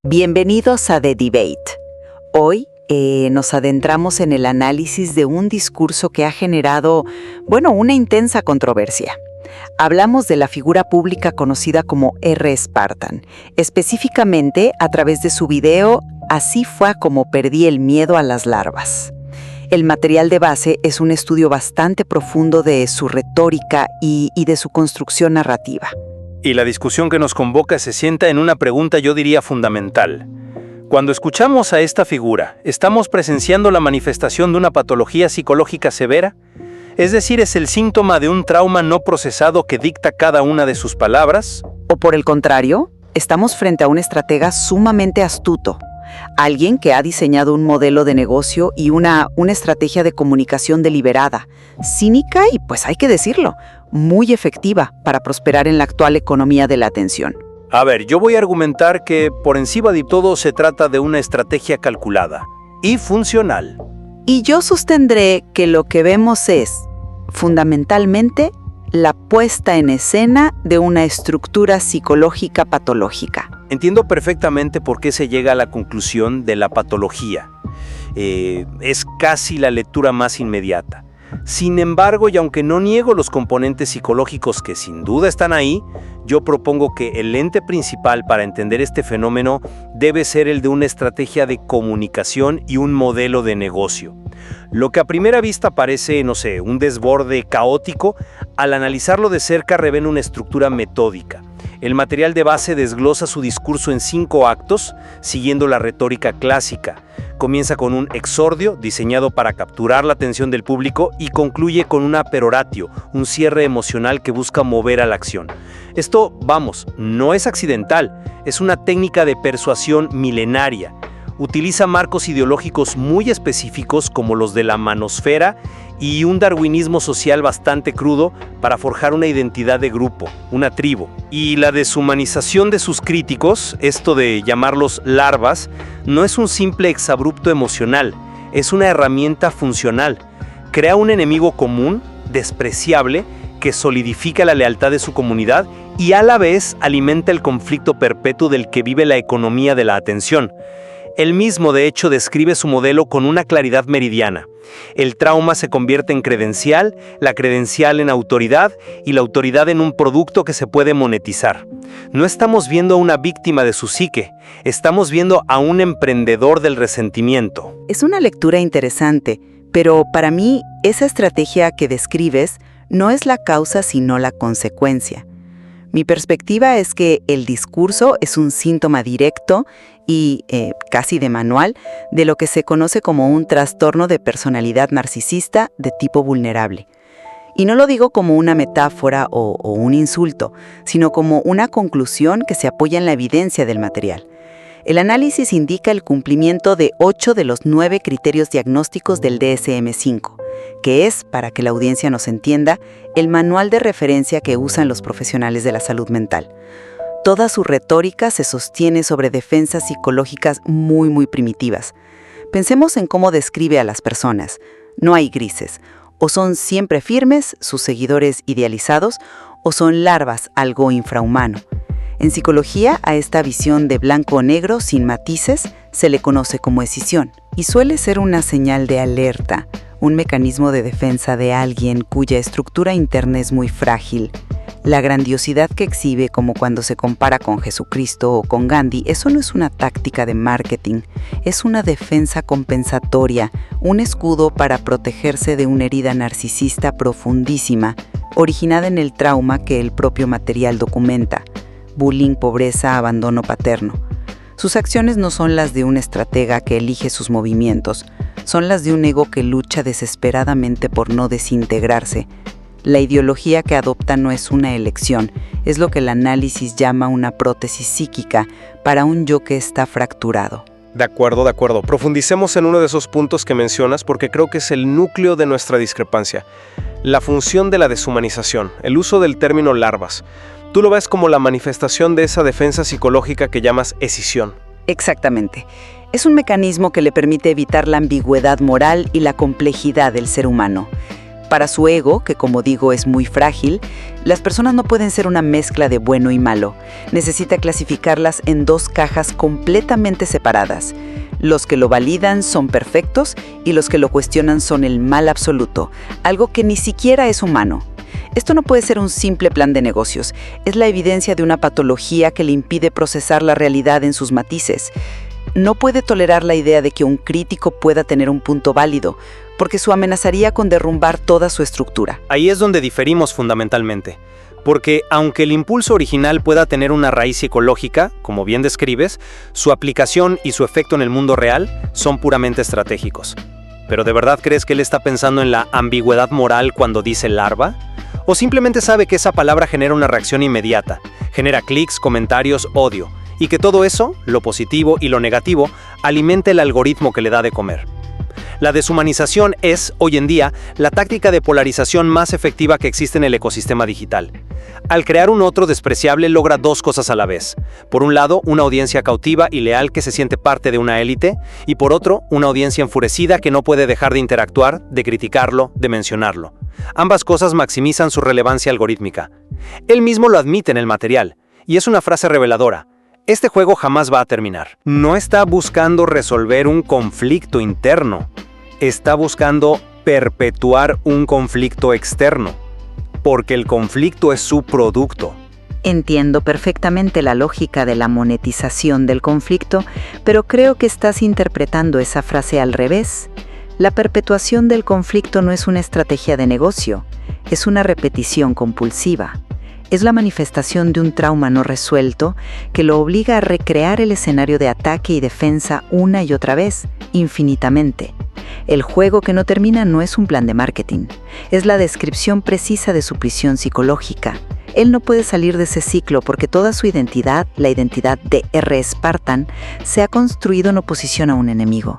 Bienvenidos a The Debate. Hoy nos adentramos en el análisis de un discurso que ha generado, una intensa controversia. Hablamos de la figura pública conocida como R. Spartan, específicamente a través de su video Así fue como perdí el miedo a las larvas. El material de base es un estudio bastante profundo de su retórica y de su construcción narrativa. Y la discusión que nos convoca se sienta en una pregunta, yo diría, fundamental. Cuando escuchamos a esta figura, ¿estamos presenciando la manifestación de una patología psicológica severa? Es decir, ¿es el síntoma de un trauma no procesado que dicta cada una de sus palabras? O por el contrario, estamos frente a un estratega sumamente astuto, alguien que ha diseñado un modelo de negocio y una estrategia de comunicación deliberada, cínica y, hay que decirlo, muy efectiva para prosperar en la actual economía de la atención. A ver, yo voy a argumentar que por encima de todo se trata de una estrategia calculada y funcional. Y yo sostendré que lo que vemos es, fundamentalmente, la puesta en escena de una estructura psicológica patológica. Entiendo perfectamente por qué se llega a la conclusión de la patología. Es casi la lectura más inmediata. Sin embargo, y aunque no niego los componentes psicológicos que sin duda están ahí, yo propongo que el lente principal para entender este fenómeno debe ser el de una estrategia de comunicación y un modelo de negocio. Lo que a primera vista parece, un desborde caótico, al analizarlo de cerca revela una estructura metódica. El material de base desglosa su discurso en 5 actos, siguiendo la retórica clásica. Comienza con un exordio diseñado para capturar la atención del público y concluye con una peroratio, un cierre emocional que busca mover a la acción. Esto, no es accidental, es una técnica de persuasión milenaria. Utiliza marcos ideológicos muy específicos como los de la manosfera y un darwinismo social bastante crudo para forjar una identidad de grupo, una tribu. Y la deshumanización de sus críticos, esto de llamarlos larvas, no es un simple exabrupto emocional, es una herramienta funcional. Crea un enemigo común, despreciable, que solidifica la lealtad de su comunidad y a la vez alimenta el conflicto perpetuo del que vive la economía de la atención. Él mismo, de hecho, describe su modelo con una claridad meridiana. El trauma se convierte en credencial, la credencial en autoridad y la autoridad en un producto que se puede monetizar. No estamos viendo a una víctima de su psique, estamos viendo a un emprendedor del resentimiento. Es una lectura interesante, pero para mí esa estrategia que describes no es la causa sino la consecuencia. Mi perspectiva es que el discurso es un síntoma directo y casi de manual de lo que se conoce como un trastorno de personalidad narcisista de tipo vulnerable. Y no lo digo como una metáfora o un insulto, sino como una conclusión que se apoya en la evidencia del material. El análisis indica el cumplimiento de 8 de los 9 criterios diagnósticos del DSM-5, que es, para que la audiencia nos entienda, el manual de referencia que usan los profesionales de la salud mental. Toda su retórica se sostiene sobre defensas psicológicas muy primitivas. Pensemos en cómo describe a las personas. No hay grises. O son siempre firmes, sus seguidores idealizados, o son larvas, algo infrahumano. En psicología, a esta visión de blanco o negro sin matices se le conoce como escisión y suele ser una señal de alerta, un mecanismo de defensa de alguien cuya estructura interna es muy frágil. La grandiosidad que exhibe, como cuando se compara con Jesucristo o con Gandhi, eso no es una táctica de marketing, es una defensa compensatoria, un escudo para protegerse de una herida narcisista profundísima, originada en el trauma que el propio material documenta. Bullying, pobreza, abandono paterno. Sus acciones no son las de un estratega que elige sus movimientos, son las de un ego que lucha desesperadamente por no desintegrarse. La ideología que adopta no es una elección, es lo que el análisis llama una prótesis psíquica para un yo que está fracturado. De acuerdo. Profundicemos en uno de esos puntos que mencionas porque creo que es el núcleo de nuestra discrepancia. La función de la deshumanización, el uso del término larvas. Tú lo ves como la manifestación de esa defensa psicológica que llamas escisión. Exactamente. Es un mecanismo que le permite evitar la ambigüedad moral y la complejidad del ser humano. Para su ego, que como digo es muy frágil, las personas no pueden ser una mezcla de bueno y malo. Necesita clasificarlas en dos cajas completamente separadas. Los que lo validan son perfectos y los que lo cuestionan son el mal absoluto, algo que ni siquiera es humano. Esto no puede ser un simple plan de negocios, es la evidencia de una patología que le impide procesar la realidad en sus matices. No puede tolerar la idea de que un crítico pueda tener un punto válido, porque eso amenazaría con derrumbar toda su estructura. Ahí es donde diferimos fundamentalmente, porque aunque el impulso original pueda tener una raíz psicológica, como bien describes, su aplicación y su efecto en el mundo real son puramente estratégicos. ¿Pero de verdad crees que él está pensando en la ambigüedad moral cuando dice larva? ¿O simplemente sabe que esa palabra genera una reacción inmediata, genera clics, comentarios, odio, y que todo eso, lo positivo y lo negativo, alimenta el algoritmo que le da de comer? La deshumanización es, hoy en día, la táctica de polarización más efectiva que existe en el ecosistema digital. Al crear un otro despreciable logra dos cosas a la vez. Por un lado, una audiencia cautiva y leal que se siente parte de una élite, y por otro, una audiencia enfurecida que no puede dejar de interactuar, de criticarlo, de mencionarlo. Ambas cosas maximizan su relevancia algorítmica. Él mismo lo admite en el material, y es una frase reveladora. Este juego jamás va a terminar. No está buscando resolver un conflicto interno. Está buscando perpetuar un conflicto externo, porque el conflicto es su producto. Entiendo perfectamente la lógica de la monetización del conflicto, pero creo que estás interpretando esa frase al revés. La perpetuación del conflicto no es una estrategia de negocio, es una repetición compulsiva. Es la manifestación de un trauma no resuelto que lo obliga a recrear el escenario de ataque y defensa una y otra vez, infinitamente. El juego que no termina no es un plan de marketing, es la descripción precisa de su prisión psicológica. Él no puede salir de ese ciclo porque toda su identidad, la identidad de R. Spartan, se ha construido en oposición a un enemigo.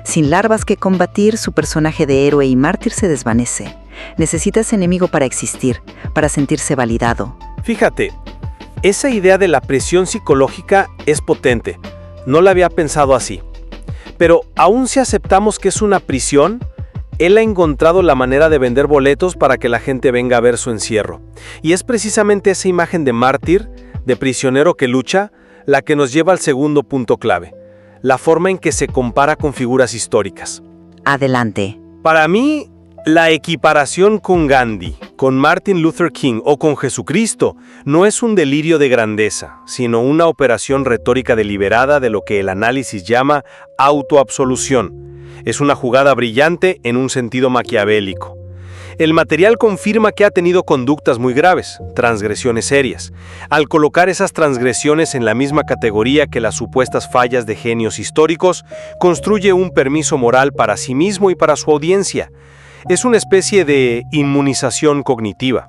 Sin larvas que combatir, su personaje de héroe y mártir se desvanece. Necesita ese enemigo para existir, para sentirse validado. Fíjate, esa idea de la presión psicológica es potente. No la había pensado así. Pero aun si aceptamos que es una prisión, él ha encontrado la manera de vender boletos para que la gente venga a ver su encierro. Y es precisamente esa imagen de mártir, de prisionero que lucha, la que nos lleva al segundo punto clave: la forma en que se compara con figuras históricas. Adelante. Para mí, la equiparación con Gandhi, con Martin Luther King o con Jesucristo no es un delirio de grandeza, sino una operación retórica deliberada de lo que el análisis llama autoabsolución. Es una jugada brillante en un sentido maquiavélico. El material confirma que ha tenido conductas muy graves, transgresiones serias. Al colocar esas transgresiones en la misma categoría que las supuestas fallas de genios históricos, construye un permiso moral para sí mismo y para su audiencia. Es una especie de inmunización cognitiva.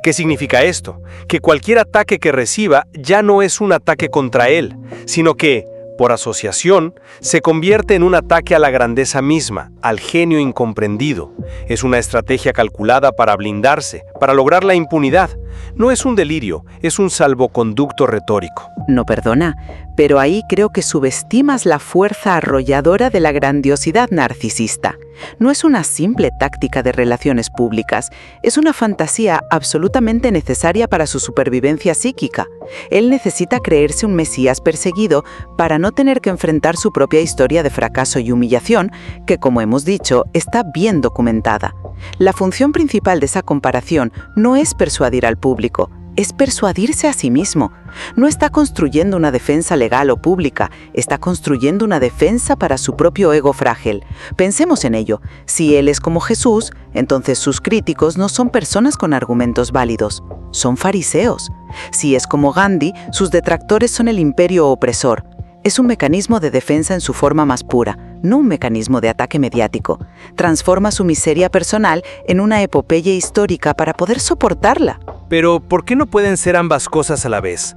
¿Qué significa esto? Que cualquier ataque que reciba ya no es un ataque contra él, sino que, por asociación, se convierte en un ataque a la grandeza misma, al genio incomprendido. Es una estrategia calculada para blindarse, para lograr la impunidad. No es un delirio, es un salvoconducto retórico. No perdona, pero ahí creo que subestimas la fuerza arrolladora de la grandiosidad narcisista. No es una simple táctica de relaciones públicas, es una fantasía absolutamente necesaria para su supervivencia psíquica. Él necesita creerse un mesías perseguido para no tener que enfrentar su propia historia de fracaso y humillación, que, como hemos dicho, está bien documentada. La función principal de esa comparación no es persuadir al público, es persuadirse a sí mismo. No está construyendo una defensa legal o pública, está construyendo una defensa para su propio ego frágil. Pensemos en ello. Si él es como Jesús, entonces sus críticos no son personas con argumentos válidos, son fariseos. Si es como Gandhi, sus detractores son el imperio opresor. Es un mecanismo de defensa en su forma más pura, no un mecanismo de ataque mediático. Transforma su miseria personal en una epopeya histórica para poder soportarla. Pero, ¿por qué no pueden ser ambas cosas a la vez?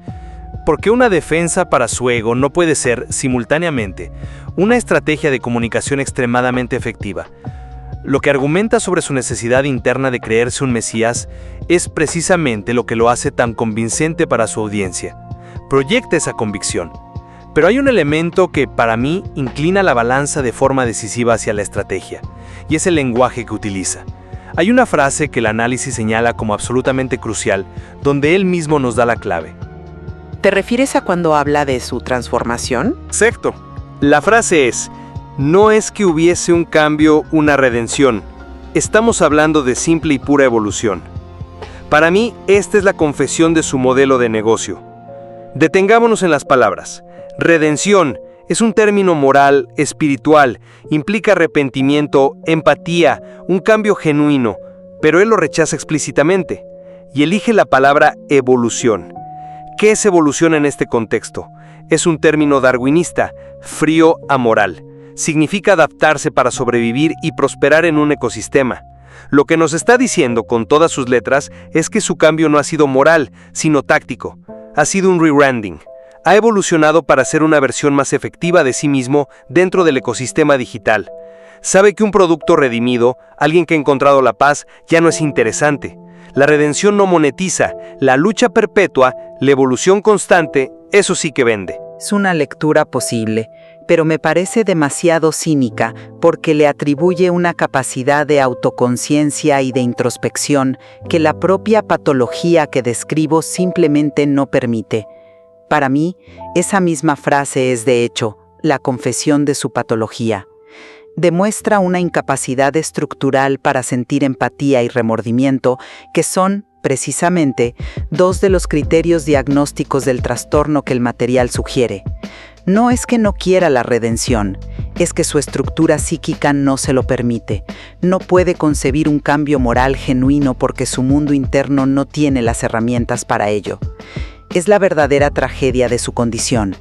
¿Por qué una defensa para su ego no puede ser, simultáneamente, una estrategia de comunicación extremadamente efectiva? Lo que argumenta sobre su necesidad interna de creerse un mesías es precisamente lo que lo hace tan convincente para su audiencia. Proyecta esa convicción. Pero hay un elemento que, para mí, inclina la balanza de forma decisiva hacia la estrategia, y es el lenguaje que utiliza. Hay una frase que el análisis señala como absolutamente crucial, donde él mismo nos da la clave. ¿Te refieres a cuando habla de su transformación? Exacto. La frase es: no es que hubiese un cambio, una redención. Estamos hablando de simple y pura evolución. Para mí, esta es la confesión de su modelo de negocio. Detengámonos en las palabras. Redención es un término moral, espiritual, implica arrepentimiento, empatía, un cambio genuino, pero él lo rechaza explícitamente y elige la palabra evolución. ¿Qué es evolución en este contexto? Es un término darwinista, frío amoral. Significa adaptarse para sobrevivir y prosperar en un ecosistema. Lo que nos está diciendo con todas sus letras es que su cambio no ha sido moral, sino táctico. Ha sido un rebranding. Ha evolucionado para ser una versión más efectiva de sí mismo dentro del ecosistema digital. Sabe que un producto redimido, alguien que ha encontrado la paz, ya no es interesante. La redención no monetiza, la lucha perpetua, la evolución constante, eso sí que vende. Es una lectura posible, pero me parece demasiado cínica porque le atribuye una capacidad de autoconciencia y de introspección que la propia patología que describo simplemente no permite. Para mí, esa misma frase es, de hecho, la confesión de su patología. Demuestra una incapacidad estructural para sentir empatía y remordimiento, que son, precisamente, dos de los criterios diagnósticos del trastorno que el material sugiere. No es que no quiera la redención, es que su estructura psíquica no se lo permite. No puede concebir un cambio moral genuino porque su mundo interno no tiene las herramientas para ello. Es la verdadera tragedia de su condición.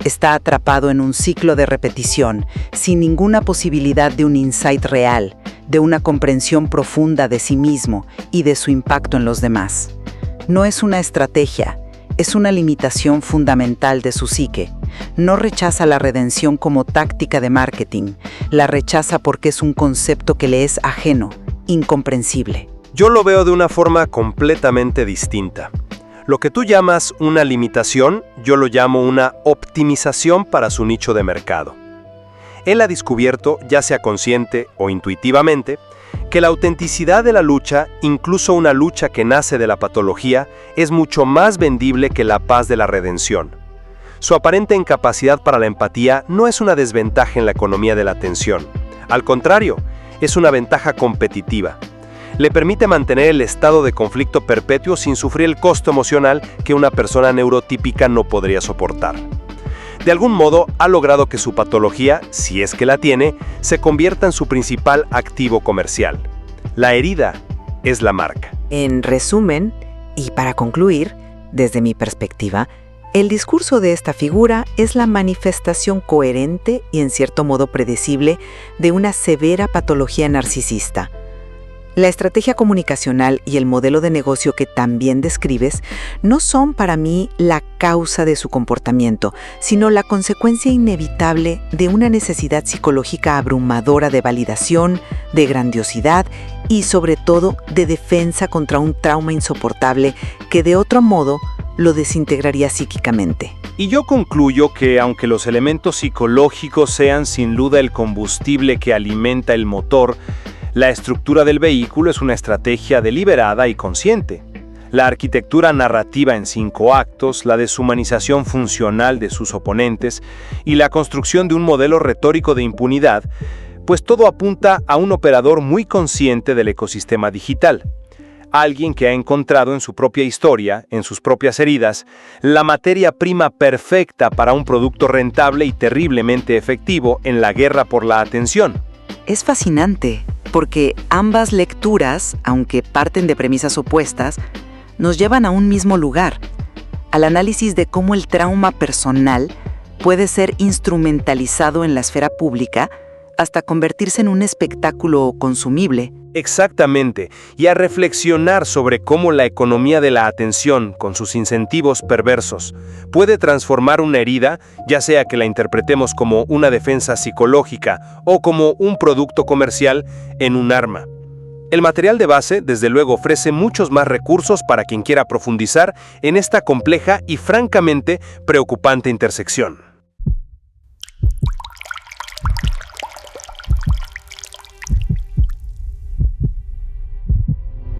Está atrapado en un ciclo de repetición, sin ninguna posibilidad de un insight real, de una comprensión profunda de sí mismo y de su impacto en los demás. No es una estrategia, es una limitación fundamental de su psique. No rechaza la redención como táctica de marketing, la rechaza porque es un concepto que le es ajeno, incomprensible. Yo lo veo de una forma completamente distinta. Lo que tú llamas una limitación, yo lo llamo una optimización para su nicho de mercado. Él ha descubierto, ya sea consciente o intuitivamente, que la autenticidad de la lucha, incluso una lucha que nace de la patología, es mucho más vendible que la paz de la redención. Su aparente incapacidad para la empatía no es una desventaja en la economía de la atención. Al contrario, es una ventaja competitiva. Le permite mantener el estado de conflicto perpetuo sin sufrir el costo emocional que una persona neurotípica no podría soportar. De algún modo, ha logrado que su patología, si es que la tiene, se convierta en su principal activo comercial. La herida es la marca. En resumen, y para concluir, desde mi perspectiva, el discurso de esta figura es la manifestación coherente y en cierto modo predecible de una severa patología narcisista. La estrategia comunicacional y el modelo de negocio que también describes no son para mí la causa de su comportamiento, sino la consecuencia inevitable de una necesidad psicológica abrumadora de validación, de grandiosidad y sobre todo de defensa contra un trauma insoportable que de otro modo lo desintegraría psíquicamente. Y yo concluyo que aunque los elementos psicológicos sean sin duda el combustible que alimenta el motor, la estructura del vehículo es una estrategia deliberada y consciente. La arquitectura narrativa en 5 actos, la deshumanización funcional de sus oponentes y la construcción de un modelo retórico de impunidad, pues todo apunta a un operador muy consciente del ecosistema digital. Alguien que ha encontrado en su propia historia, en sus propias heridas, la materia prima perfecta para un producto rentable y terriblemente efectivo en la guerra por la atención. Es fascinante, porque ambas lecturas, aunque parten de premisas opuestas, nos llevan a un mismo lugar, al análisis de cómo el trauma personal puede ser instrumentalizado en la esfera pública hasta convertirse en un espectáculo consumible. Exactamente, y a reflexionar sobre cómo la economía de la atención, con sus incentivos perversos, puede transformar una herida, ya sea que la interpretemos como una defensa psicológica o como un producto comercial, en un arma. El material de base, desde luego, ofrece muchos más recursos para quien quiera profundizar en esta compleja y francamente preocupante intersección.